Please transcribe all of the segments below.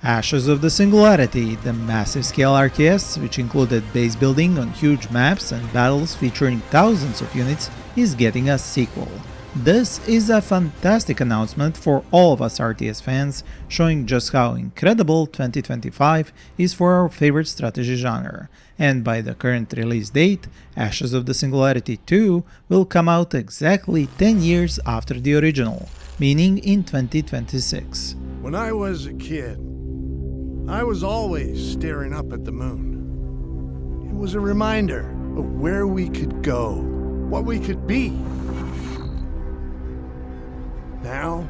Ashes of the Singularity, the massive scale RTS, which included base building on huge maps and battles featuring thousands of units, is getting a sequel. This is a fantastic announcement for all of us RTS fans, showing just how incredible 2025 is for our favorite strategy genre, and by the current release date, Ashes of the Singularity II will come out exactly 10 years after the original, meaning in 2026. When I was a kid, I was always staring up at the moon. It was a reminder of where we could go, what we could be. Now,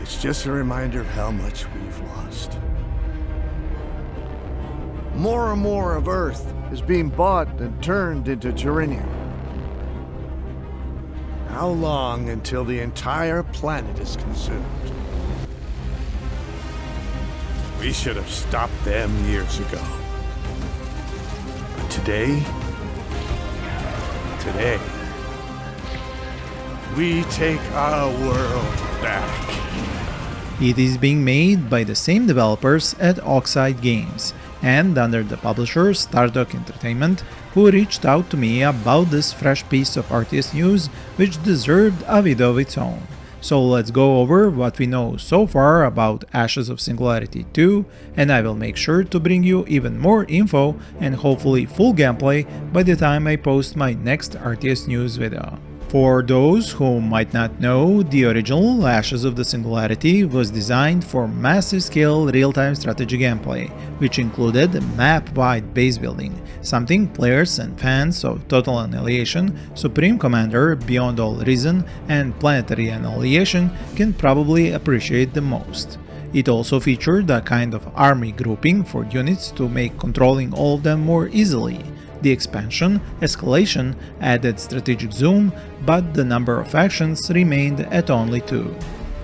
it's just a reminder of how much we've lost. More and more of Earth is being bought and turned into Tyrannium. How long until the entire planet is consumed? We should have stopped them years ago. But today, we take our world back. It is being made by the same developers at Oxide Games, and under the publisher Stardock Entertainment, who reached out to me about this fresh piece of RTS news which deserved a video of its own. So let's go over what we know so far about Ashes of Singularity 2, and I will make sure to bring you even more info and hopefully full gameplay by the time I post my next RTS news video. For those who might not know, the original Ashes of the Singularity was designed for massive scale real-time strategy gameplay, which included map-wide base building, something players and fans of Total Annihilation, Supreme Commander, Beyond All Reason, and Planetary Annihilation can probably appreciate the most. It also featured a kind of army grouping for units to make controlling all of them more easily. The expansion, Escalation, added strategic zoom, but the number of factions remained at only 2.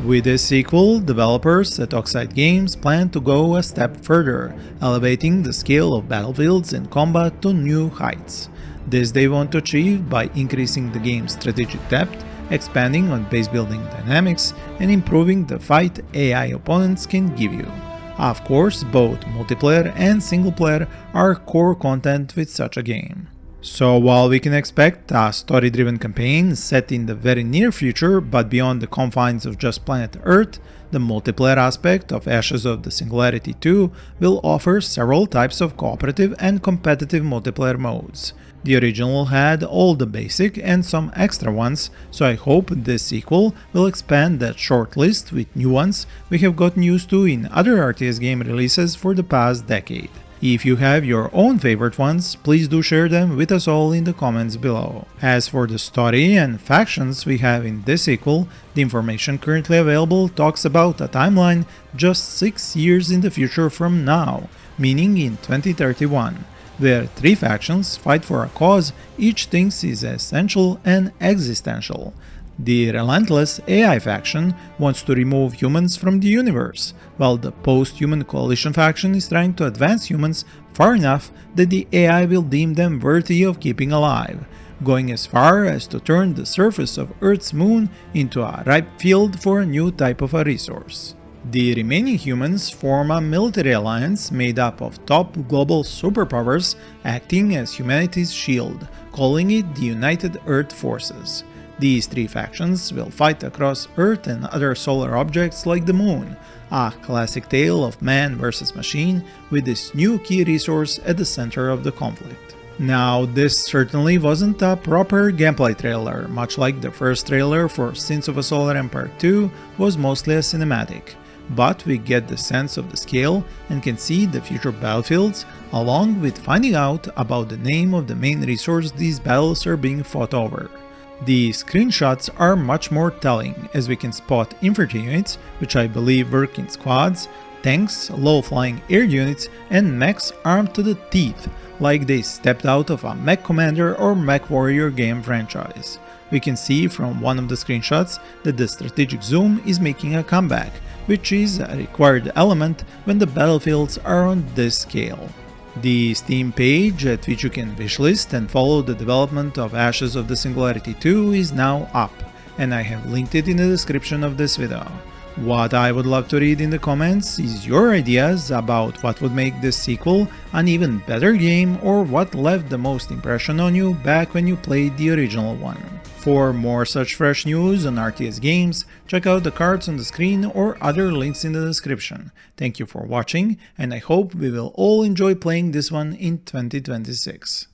With this sequel, developers at Oxide Games plan to go a step further, elevating the scale of battlefields and combat to new heights. This they want to achieve by increasing the game's strategic depth, expanding on base building dynamics, and improving the fight AI opponents can give you. Of course, both multiplayer and singleplayer are core content with such a game. So while we can expect a story-driven campaign set in the very near future but beyond the confines of just planet Earth, the multiplayer aspect of Ashes of the Singularity 2 will offer several types of cooperative and competitive multiplayer modes. The original had all the basic and some extra ones, so I hope this sequel will expand that short list with new ones we have gotten used to in other RTS game releases for the past decade. If you have your own favorite ones, please do share them with us all in the comments below. As for the story and factions we have in this sequel, the information currently available talks about a timeline just 6 years in the future from now, meaning in 2031. Where 3 factions fight for a cause each thinks is essential and existential. The relentless AI faction wants to remove humans from the universe, while the post-human coalition faction is trying to advance humans far enough that the AI will deem them worthy of keeping alive, going as far as to turn the surface of Earth's moon into a ripe field for a new type of a resource. The remaining humans form a military alliance made up of top global superpowers acting as humanity's shield, calling it the United Earth Forces. These 3 factions will fight across Earth and other solar objects like the Moon, a classic tale of man versus machine with this new key resource at the center of the conflict. Now, this certainly wasn't a proper gameplay trailer, much like the first trailer for Sins of a Solar Empire 2 was mostly a cinematic. But we get the sense of the scale and can see the future battlefields, along with finding out about the name of the main resource these battles are being fought over. The screenshots are much more telling, as we can spot infantry units, which I believe work in squads, tanks, low-flying air units, and mechs armed to the teeth, like they stepped out of a Mech Commander or Mech Warrior game franchise. We can see from one of the screenshots that the strategic zoom is making a comeback, which is a required element when the battlefields are on this scale. The Steam page at which you can wishlist and follow the development of Ashes of the Singularity 2 is now up, and I have linked it in the description of this video. What I would love to read in the comments is your ideas about what would make this sequel an even better game or what left the most impression on you back when you played the original one. For more such fresh news on RTS games, check out the cards on the screen or other links in the description. Thank you for watching, and I hope we will all enjoy playing this one in 2026.